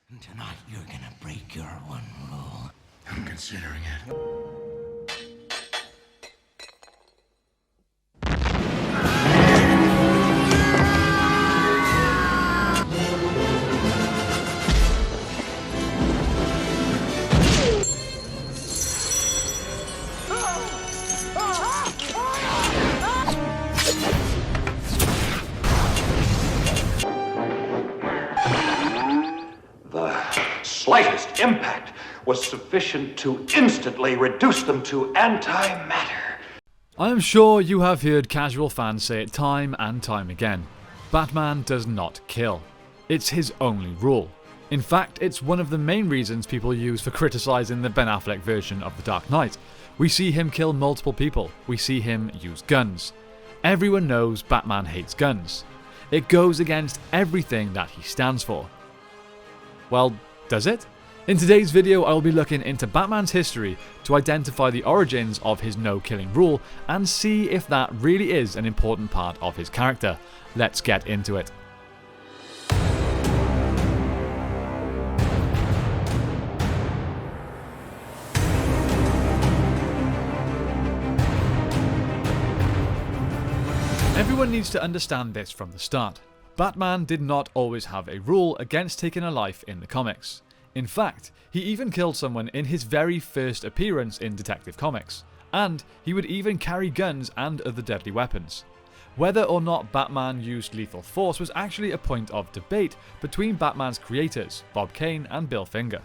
Tonight you're gonna break your one rule. I'm considering it. Slightest impact was sufficient to instantly reduce them to antimatter. I am sure you have heard casual fans say it time and time again. Batman does not kill. It's his only rule. In fact, it's one of the main reasons people use for criticising the Ben Affleck version of The Dark Knight. We see him kill multiple people. We see him use guns. Everyone knows Batman hates guns. It goes against everything that he stands for. Well, does it? In today's video, I will be looking into Batman's history to identify the origins of his no-killing rule and see if that really is an important part of his character. Let's get into it. Everyone needs to understand this from the start. Batman did not always have a rule against taking a life in the comics. In fact, he even killed someone in his very first appearance in Detective Comics, and he would even carry guns and other deadly weapons. Whether or not Batman used lethal force was actually a point of debate between Batman's creators, Bob Kane and Bill Finger.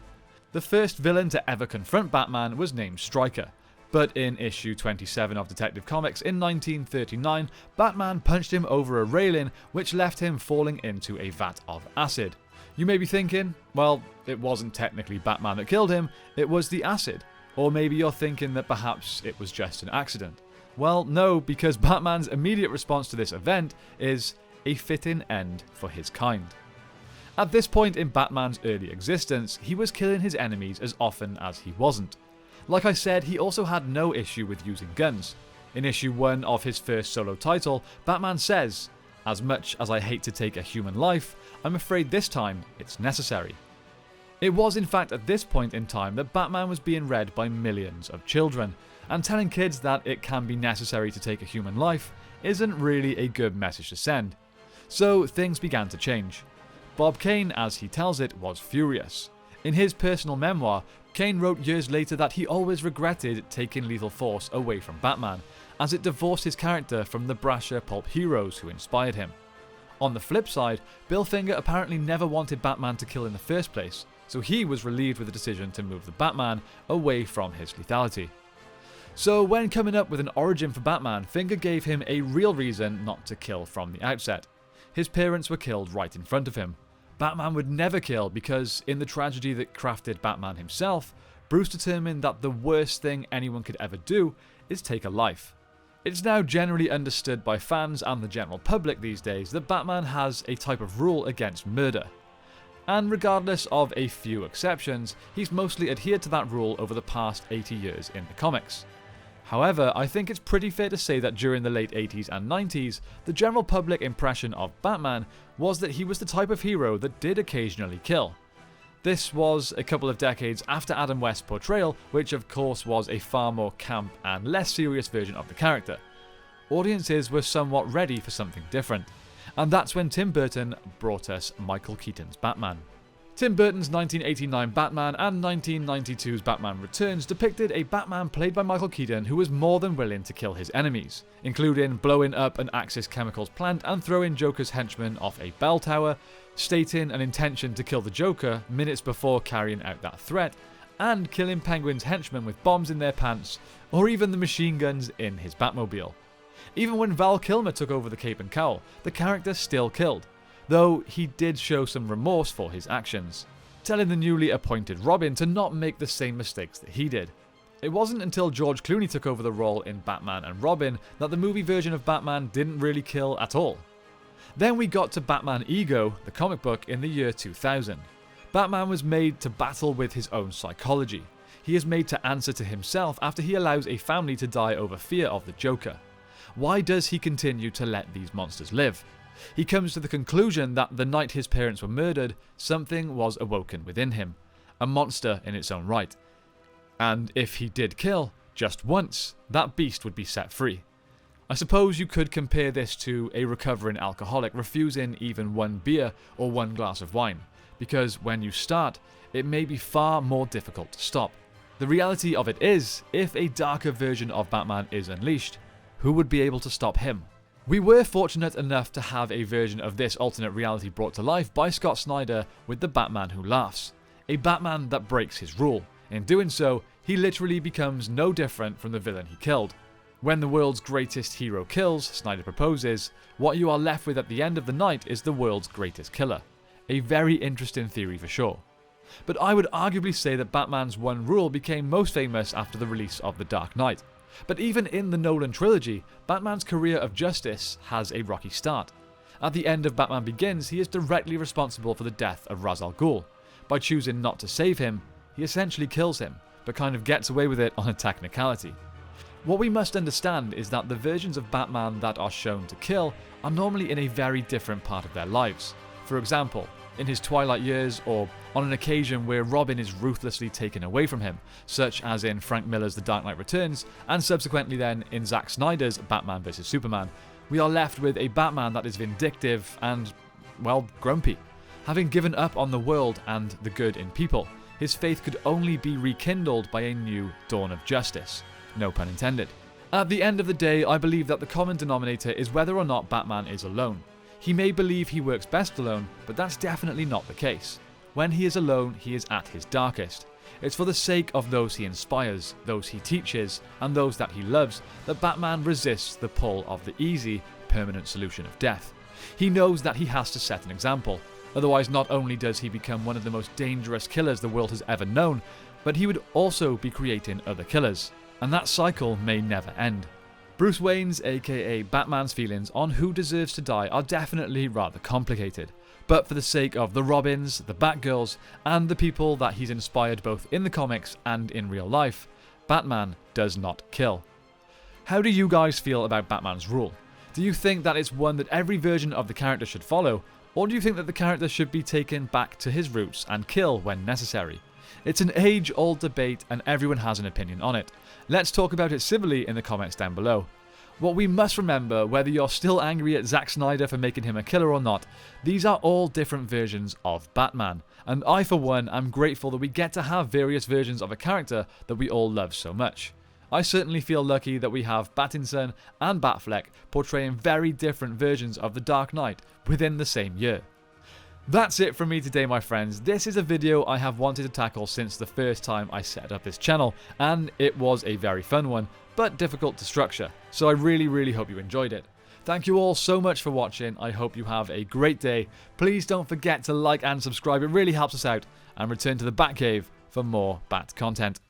The first villain to ever confront Batman was named Stryker, but in issue 27 of Detective Comics in 1939, Batman punched him over a railing which left him falling into a vat of acid. You may be thinking, well, it wasn't technically Batman that killed him, it was the acid. Or maybe you're thinking that perhaps it was just an accident. Well, no, because Batman's immediate response to this event is a fitting end for his kind. At this point in Batman's early existence, he was killing his enemies as often as he wasn't. Like I said, he also had no issue with using guns. In issue 1 of his first solo title, Batman says, "As much as I hate to take a human life, I'm afraid this time it's necessary." It was in fact at this point in time that Batman was being read by millions of children, and telling kids that it can be necessary to take a human life isn't really a good message to send. So things began to change. Bob Kane, as he tells it, was furious. In his personal memoir, Kane wrote years later that he always regretted taking lethal force away from Batman, as it divorced his character from the brasher pulp heroes who inspired him. On the flip side, Bill Finger apparently never wanted Batman to kill in the first place, so he was relieved with the decision to move the Batman away from his lethality. So when coming up with an origin for Batman, Finger gave him a real reason not to kill from the outset. His parents were killed right in front of him. Batman would never kill because, in the tragedy that crafted Batman himself, Bruce determined that the worst thing anyone could ever do is take a life. It's now generally understood by fans and the general public these days that Batman has a type of rule against murder. And regardless of a few exceptions, he's mostly adhered to that rule over the past 80 years in the comics. However, I think it's pretty fair to say that during the late 80s and 90s, the general public impression of Batman was that he was the type of hero that did occasionally kill. This was a couple of decades after Adam West's portrayal, which of course was a far more camp and less serious version of the character. Audiences were somewhat ready for something different, and that's when Tim Burton brought us Michael Keaton's Batman. Tim Burton's 1989 Batman and 1992's Batman Returns depicted a Batman played by Michael Keaton who was more than willing to kill his enemies, including blowing up an Axis Chemicals plant and throwing Joker's henchmen off a bell tower, stating an intention to kill the Joker minutes before carrying out that threat, and killing Penguin's henchmen with bombs in their pants, or even the machine guns in his Batmobile. Even when Val Kilmer took over the cape and cowl, the character still killed, though he did show some remorse for his actions, telling the newly appointed Robin to not make the same mistakes that he did. It wasn't until George Clooney took over the role in Batman and Robin that the movie version of Batman didn't really kill at all. Then we got to Batman Ego, the comic book, in the year 2000. Batman was made to battle with his own psychology. He is made to answer to himself after he allows a family to die over fear of the Joker. Why does he continue to let these monsters live? He comes to the conclusion that the night his parents were murdered, something was awoken within him, a monster in its own right. And if he did kill, just once, that beast would be set free. I suppose you could compare this to a recovering alcoholic refusing even one beer or one glass of wine, because when you start, it may be far more difficult to stop. The reality of it is, if a darker version of Batman is unleashed, who would be able to stop him? We were fortunate enough to have a version of this alternate reality brought to life by Scott Snyder with The Batman Who Laughs, a Batman that breaks his rule. In doing so, he literally becomes no different from the villain he killed. When the world's greatest hero kills, Snyder proposes, what you are left with at the end of the night is the world's greatest killer. A very interesting theory for sure. But I would arguably say that Batman's one rule became most famous after the release of The Dark Knight. But even in the Nolan trilogy, Batman's career of justice has a rocky start. At the end of Batman Begins, he is directly responsible for the death of Ra's al Ghul. By choosing not to save him, he essentially kills him, but kind of gets away with it on a technicality. What we must understand is that the versions of Batman that are shown to kill are normally in a very different part of their lives. For example, in his twilight years, or on an occasion where Robin is ruthlessly taken away from him, such as in Frank Miller's The Dark Knight Returns, and subsequently then in Zack Snyder's Batman vs Superman, we are left with a Batman that is vindictive and, well, grumpy. Having given up on the world and the good in people, his faith could only be rekindled by a new dawn of justice. No pun intended. At the end of the day, I believe that the common denominator is whether or not Batman is alone. He may believe he works best alone, but that's definitely not the case. When he is alone, he is at his darkest. It's for the sake of those he inspires, those he teaches, and those that he loves, that Batman resists the pull of the easy, permanent solution of death. He knows that he has to set an example. Otherwise, not only does he become one of the most dangerous killers the world has ever known, but he would also be creating other killers. And that cycle may never end. Bruce Wayne's, aka Batman's, feelings on who deserves to die are definitely rather complicated. But for the sake of the Robins, the Batgirls, and the people that he's inspired both in the comics and in real life, Batman does not kill. How do you guys feel about Batman's rule? Do you think that it's one that every version of the character should follow, or do you think that the character should be taken back to his roots and kill when necessary? It's an age-old debate and everyone has an opinion on it. Let's talk about it civilly in the comments down below. What we must remember, whether you're still angry at Zack Snyder for making him a killer or not, these are all different versions of Batman. And I, for one, am grateful that we get to have various versions of a character that we all love so much. I certainly feel lucky that we have Pattinson and Batfleck portraying very different versions of the Dark Knight within the same year. That's it from me today, my friends. This is a video I have wanted to tackle since the first time I set up this channel, and it was a very fun one, but difficult to structure, so I really hope you enjoyed it. Thank you all so much for watching. I hope you have a great day. Please don't forget to like and subscribe, it really helps us out, and return to the Batcave for more Bat content.